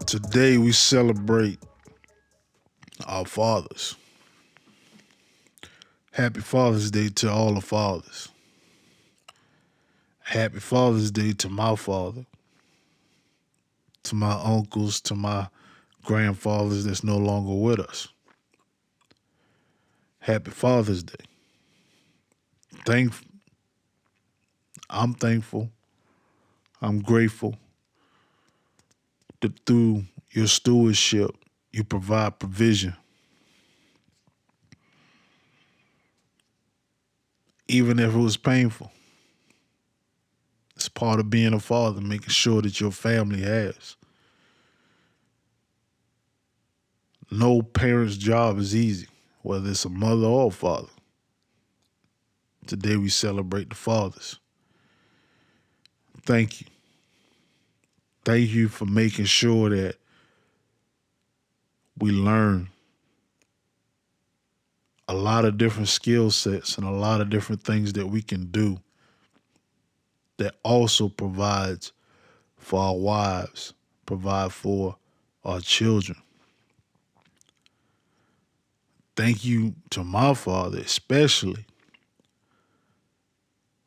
Today we celebrate our fathers. Happy Father's Day to all the fathers. Happy Father's Day to my father, to my uncles, to my grandfathers that's no longer with us. Happy Father's Day. Thank, I'm thankful. I'm grateful that through your stewardship, you provide provision. Even if it was painful. It's part of being a father, making sure that your family has. No parent's job is easy, whether it's a mother or a father. Today we celebrate the fathers. Thank you. Thank you for making sure that we learn a lot of different skill sets and a lot of different things that we can do that also provides for our wives, provide for our children. Thank you to my father, especially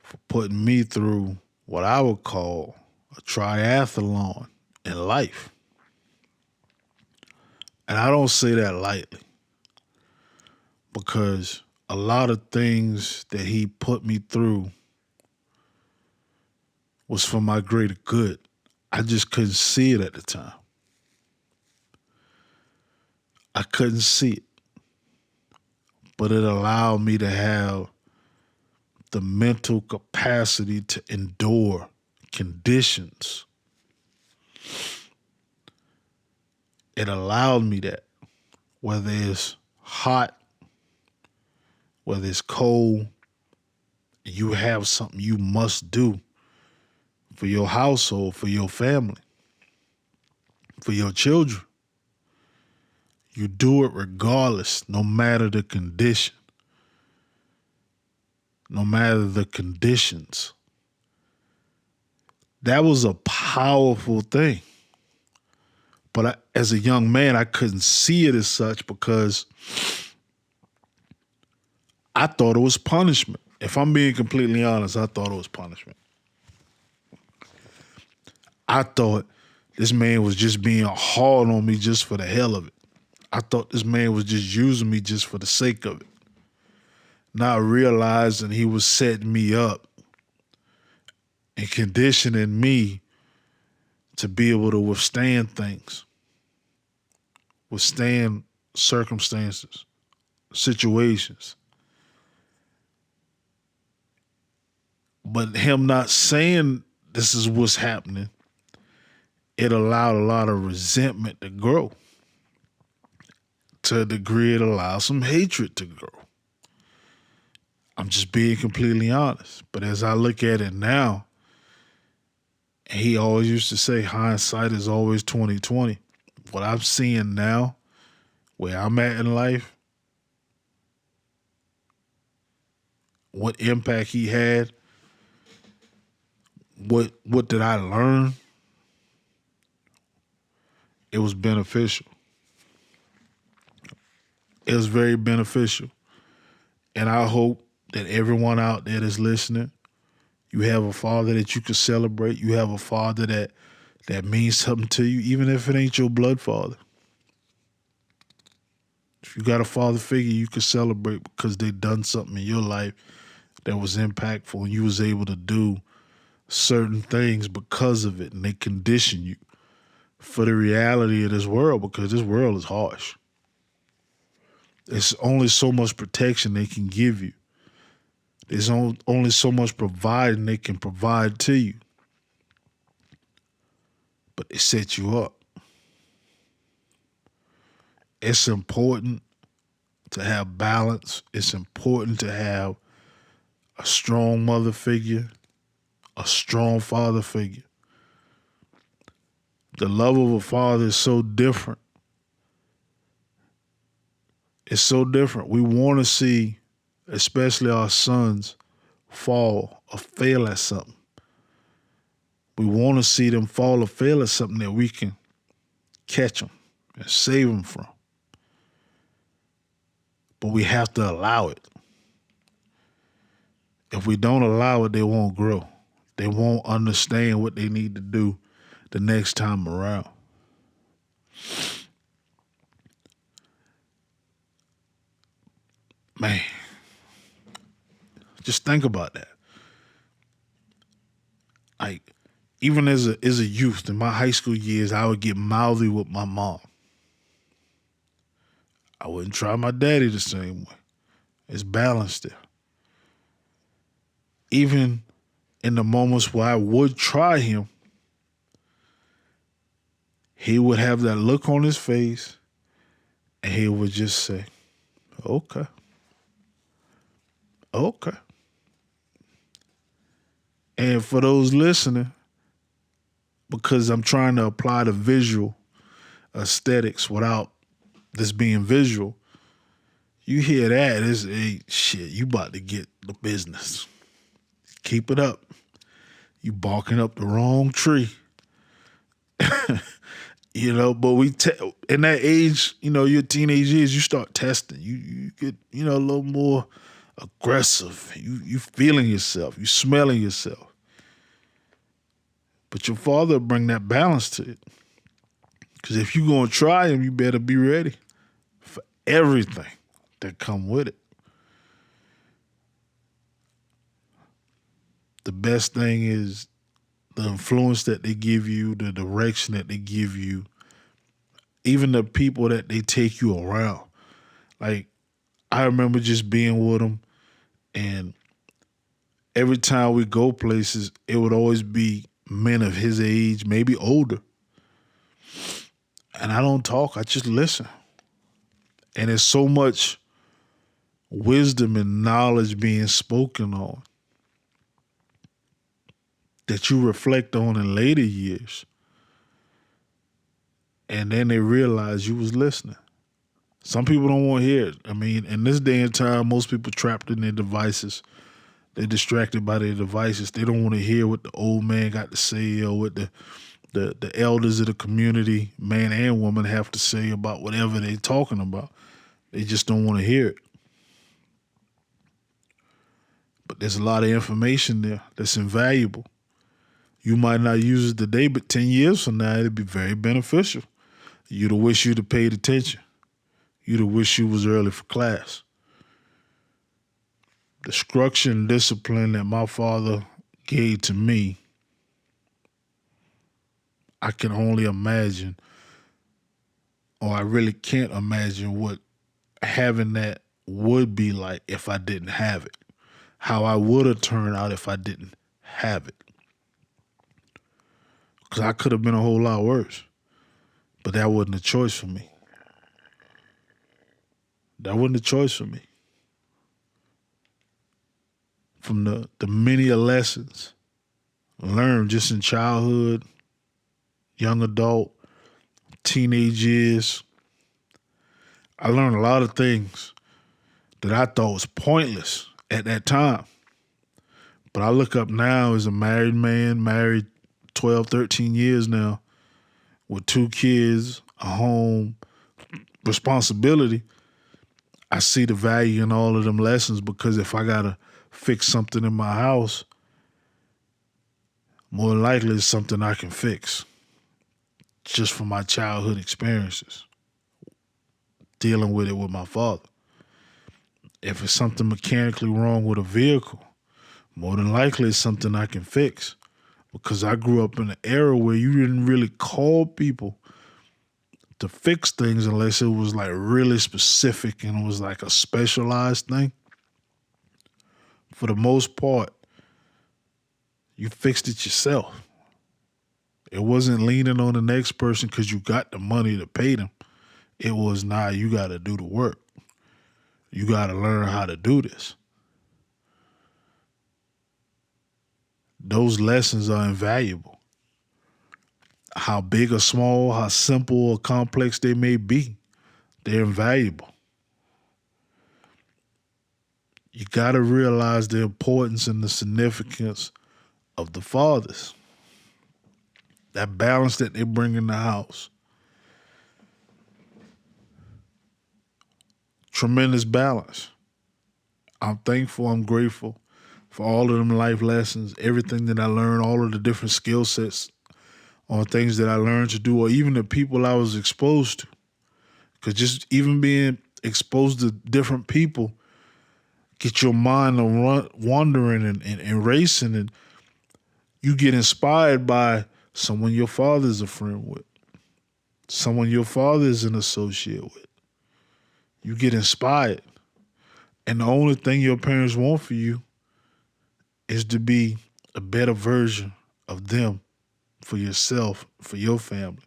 for putting me through what I would call a triathlon in life. And I don't say that lightly because a lot of things that he put me through was for my greater good. I just couldn't see it at the time. I couldn't see it. But it allowed me to have the mental capacity to endure conditions. It allowed me that, whether it's hot, whether it's cold, you have something you must do for your household, for your family, for your children. You do it regardless, no matter the condition, no matter the conditions. That was a powerful thing. But as a young man, I couldn't see it as such because I thought it was punishment. If I'm being completely honest, I thought it was punishment. I thought this man was just being hard on me just for the hell of it. I thought this man was just using me just for the sake of it. Not realizing he was setting me up and conditioning me to be able to withstand things, withstand circumstances, situations. But him not saying this is what's happening, it allowed a lot of resentment to grow. To a degree, it allowed some hatred to grow. I'm just being completely honest. But as I look at it now, he always used to say hindsight is always 20/20. What I'm seeing now, where I'm at in life, what impact he had, what did I learn? It was beneficial. It was very beneficial. And I hope that everyone out there that's listening, you have a father that you can celebrate. You have a father that means something to you, even if it ain't your blood father. If you got a father figure you can celebrate because they done something in your life that was impactful and you was able to do certain things because of it, and they condition you for the reality of this world because this world is harsh. There's only so much protection they can give you. There's only so much providing they can provide to you. But they set you up. It's important to have balance. It's important to have a strong mother figure, a strong father figure. The love of a father is so different. It's so different. We want to see, especially our sons, fall or fail at something. We want to see them fall or fail at something that we can catch them and save them from. But we have to allow it. If we don't allow it, they won't grow. They won't understand what they need to do the next time around. Man, just think about that. Like, even as a youth in my high school years, I would get mouthy with my mom. I wouldn't try my daddy the same way. It's balanced there. Even in the moments where I would try him, he would have that look on his face and he would just say, okay, okay. And for those listening, because I'm trying to apply the visual aesthetics without this being visual, you hear that, it's, hey, shit, you about to get the business. Keep it up. You barking up the wrong tree. But in that age, your teenage years, you start testing. You get, a little more aggressive. You feeling yourself. You smelling yourself. But your father will bring that balance to it. Because if you're going to try him, you better be ready for everything that come with it. The best thing is the influence that they give you, the direction that they give you, even the people that they take you around. Like, I remember just being with them, and every time we go places, it would always be men of his age, maybe older. And I don't talk, I just listen. And there's so much wisdom and knowledge being spoken on that you reflect on in later years. And then they realize you was listening. Some people don't want to hear it. I mean, in this day and time, most people trapped in their devices. They're distracted by their devices. They don't want to hear what the old man got to say or what the elders of the community, man and woman, have to say about whatever they're talking about. They just don't want to hear it. But there's a lot of information there that's invaluable. You might not use it today, but 10 years from now, it'd be very beneficial. You'd have wished you'd have paid attention. You'd have wished you was early for class. The structure and discipline that my father gave to me, I can only imagine, or I really can't imagine what having that would be like if I didn't have it. How I would have turned out if I didn't have it. Because I could have been a whole lot worse. But that wasn't a choice for me. That wasn't a choice for me. From the many lessons learned just in childhood, young adult, teenage years, I learned a lot of things that I thought was pointless at that time. But I look up now as a married man, married 12, 13 years now, with 2 kids, a home, responsibility. I see the value in all of them lessons, because if I got to fix something in my house, more than likely it's something I can fix just from my childhood experiences, dealing with it with my father. If it's something mechanically wrong with a vehicle, more than likely it's something I can fix, because I grew up in an era where you didn't really call people to fix things unless it was like really specific and it was like a specialized thing. For the most part, you fixed it yourself. It wasn't leaning on the next person because you got the money to pay them. It was, nah, you got to do the work. You got to learn how to do this. Those lessons are invaluable. How big or small, how simple or complex they may be, they're invaluable. You got to realize the importance and the significance of the fathers. That balance that they bring in the house. Tremendous balance. I'm thankful, I'm grateful for all of them life lessons, everything that I learned, all of the different skill sets on things that I learned to do, or even the people I was exposed to. Because just even being exposed to different people get your mind on wandering and racing, and you get inspired by someone your father's a friend with, someone your father is an associate with. You get inspired. And the only thing your parents want for you is to be a better version of them for yourself, for your family,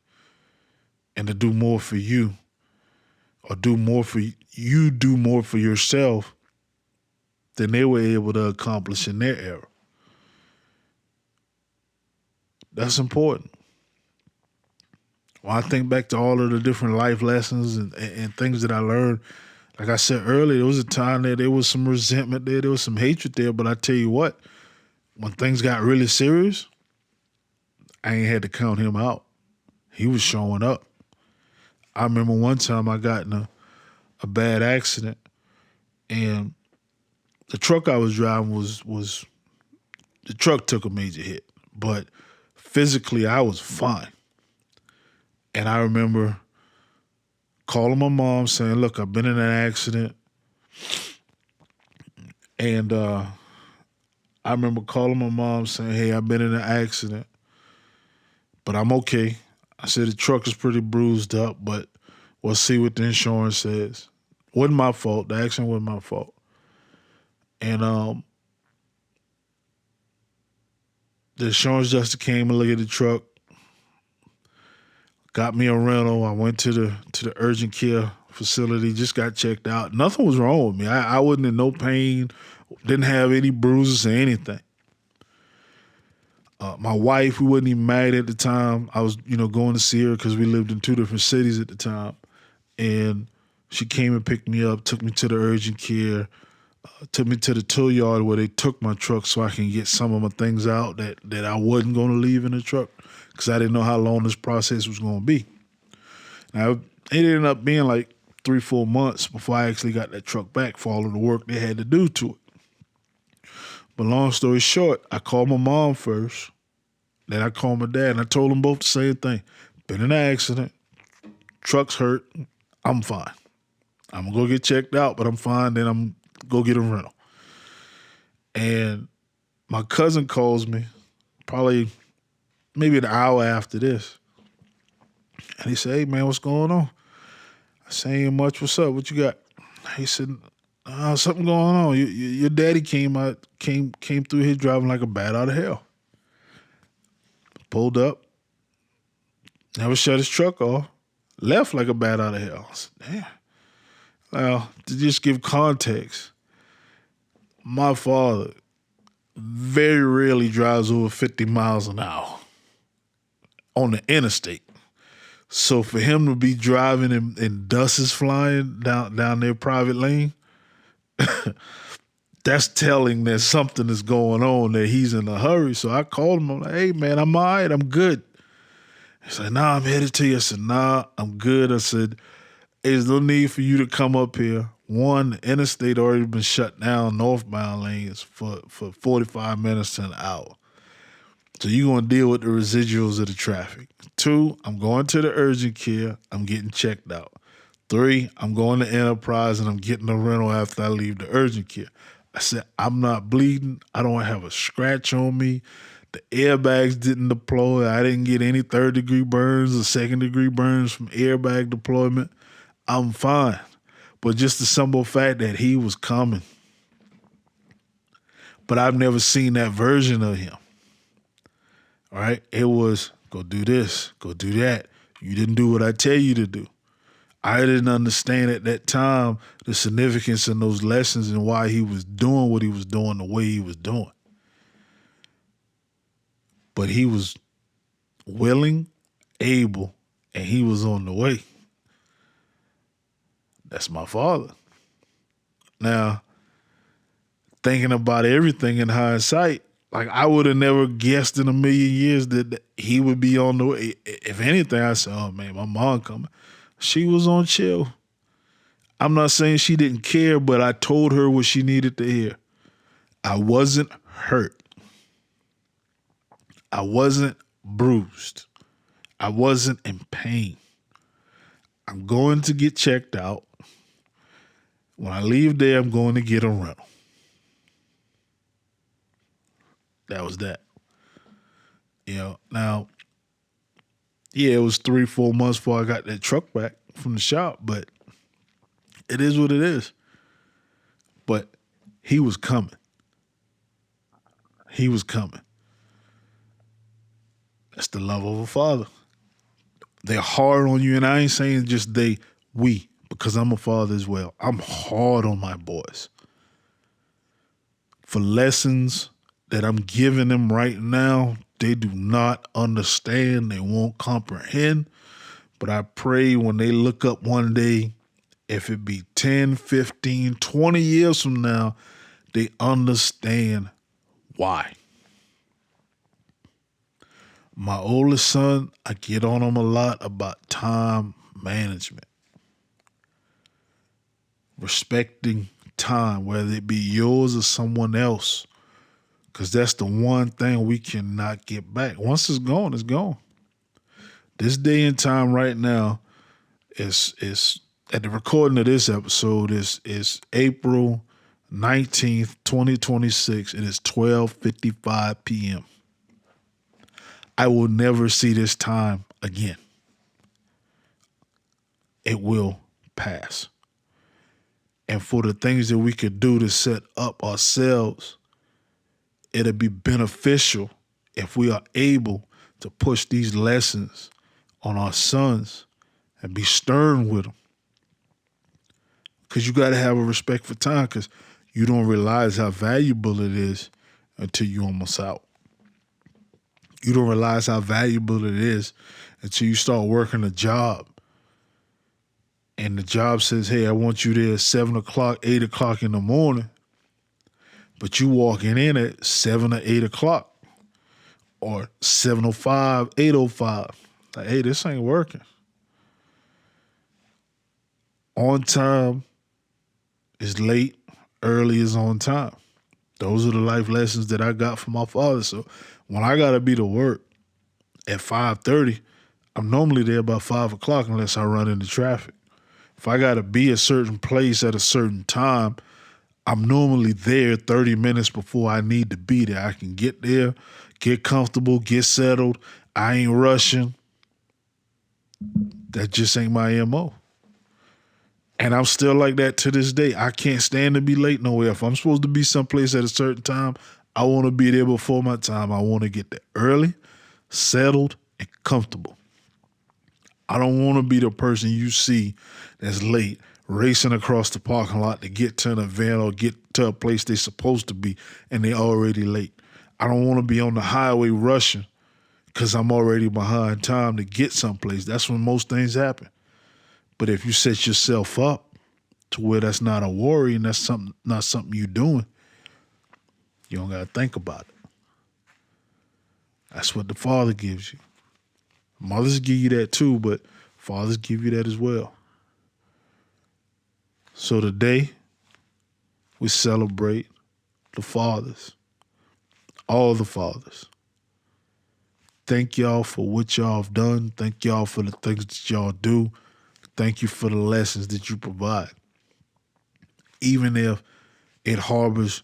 and to do more for you, or do more for you, do more for yourself than they were able to accomplish in their era. That's important. When I think back to all of the different life lessons and things that I learned, like I said earlier, there was a time that there was some resentment there was some hatred there, but I tell you what, when things got really serious, I ain't had to count him out. He was showing up. I remember one time I got in a bad accident, and the truck I was driving was the truck took a major hit, but physically I was fine. And I remember calling my mom saying, look, I've been in an accident. And I remember calling my mom saying, hey, I've been in an accident, but I'm okay. I said the truck is pretty bruised up, but we'll see what the insurance says. Wasn't my fault. The accident wasn't my fault. And the insurance adjuster came and looked at the truck, got me a rental. I went to the urgent care facility, just got checked out. Nothing was wrong with me. I wasn't in no pain, didn't have any bruises or anything. My wife, we wasn't even married at the time. I was, going to see her because we lived in two different cities at the time. And she came and picked me up, took me to the urgent care, took me to the tow yard where they took my truck so I can get some of my things out that I wasn't going to leave in the truck because I didn't know how long this process was going to be. Now, it ended up being like 3-4 months before I actually got that truck back for all of the work they had to do to it. But long story short, I called my mom first, then I called my dad, and I told them both the same thing. Been in an accident, truck's hurt, I'm fine. I'm going to go get checked out, but I'm fine, then I'm go get a rental. And my cousin calls me probably maybe an hour after this. And he said, hey, man, what's going on? I said, ain't much. What's up? What you got? He said, something going on. Your daddy came through here driving like a bat out of hell. Pulled up, never shut his truck off, left like a bat out of hell. I said, damn. Now, to just give context, my father very rarely drives over 50 miles an hour on the interstate. So for him to be driving and dust is flying down their private lane, that's telling that something is going on, that he's in a hurry. So I called him. I'm like, hey, man, I'm all right. I'm good. He said, nah, I'm headed to you. I said, nah, I'm good. I said, there's no need for you to come up here. One, the interstate already been shut down, northbound lanes for 45 minutes to an hour. So you're going to deal with the residuals of the traffic. 2, I'm going to the urgent care. I'm getting checked out. 3, I'm going to Enterprise and I'm getting a rental after I leave the urgent care. I said, I'm not bleeding. I don't have a scratch on me. The airbags didn't deploy. I didn't get any 3rd-degree burns or 2nd-degree burns from airbag deployment. I'm fine. But just the simple fact that he was coming. But I've never seen that version of him. All right? It was, go do this, go do that. You didn't do what I tell you to do. I didn't understand at that time the significance in those lessons and why he was doing what he was doing the way he was doing. But he was willing, able, and he was on the way. That's my father. Now, thinking about everything in hindsight, like I would have never guessed in a million years that he would be on the way. If anything, I said, oh man, my mom coming. She was on chill. I'm not saying she didn't care, but I told her what she needed to hear. I wasn't hurt. I wasn't bruised. I wasn't in pain. I'm going to get checked out. When I leave there, I'm going to get a rental. That was that. Now, yeah, it was 3-4 months before I got that truck back from the shop, but it is what it is. But he was coming. He was coming. That's the love of a father. They're hard on you, and I ain't saying just they, we, because I'm a father as well. I'm hard on my boys. For lessons that I'm giving them right now, they do not understand. They won't comprehend. But I pray when they look up one day, if it be 10, 15, 20 years from now, they understand why. My oldest son, I get on him a lot about time management. Respecting time, whether it be yours or someone else. Because that's the one thing we cannot get back. Once it's gone, it's gone. This day and time right now is at the recording of this episode is April 19th, 2026. It is 12:55 p.m. I will never see this time again. It will pass. And for the things that we could do to set up ourselves, it'll be beneficial if we are able to push these lessons on our sons and be stern with them. Because you got to have a respect for time, because you don't realize how valuable it is until you're almost out. You don't realize how valuable it is until you start working a job. And the job says, hey, I want you there at 7 o'clock, 8 o'clock in the morning. But you walking in at 7 or 8 o'clock or 7:05, 8:05. Like, hey, this ain't working. On time is late, early is on time. Those are the life lessons that I got from my father. So when I got to be to work at 5:30, I'm normally there about 5 o'clock unless I run into traffic. If I got to be a certain place at a certain time, I'm normally there 30 minutes before I need to be there. I can get there, get comfortable, get settled. I ain't rushing. That just ain't my MO. And I'm still like that to this day. I can't stand to be late nowhere. If I'm supposed to be someplace at a certain time, I want to be there before my time. I want to get there early, settled, and comfortable. I don't want to be the person you see that's late, racing across the parking lot to get to an event or get to a place they're supposed to be, and they're already late. I don't want to be on the highway rushing because I'm already behind time to get someplace. That's when most things happen. But if you set yourself up to where that's not a worry and that's not something you're doing, you don't got to think about it. That's what the Father gives you. Mothers give you that too, but fathers give you that as well. So today, we celebrate the fathers, all the fathers. Thank y'all for what y'all have done. Thank y'all for the things that y'all do. Thank you for the lessons that you provide. Even if it harbors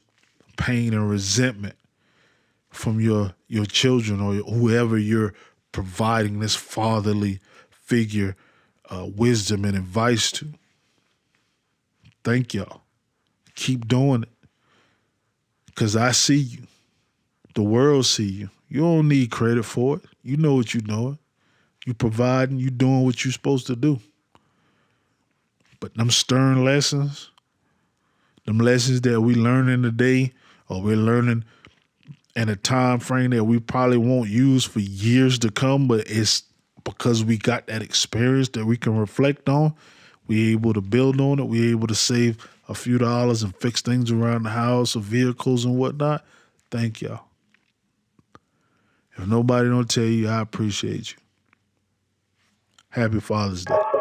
pain and resentment from your children or whoever you're providing this fatherly figure, wisdom and advice to. Thank y'all. Keep doing it. Because I see you. The world see you. You don't need credit for it. You know what you're doing. You providing, you doing what you're supposed to do. But them stern lessons, them lessons that we learn in the day, or we're learning in a time frame that we probably won't use for years to come, but it's because we got that experience that we can reflect on. We're able to build on it. We're able to save a few dollars and fix things around the house or vehicles and whatnot. Thank y'all. If nobody don't tell you, I appreciate you. Happy Father's Day.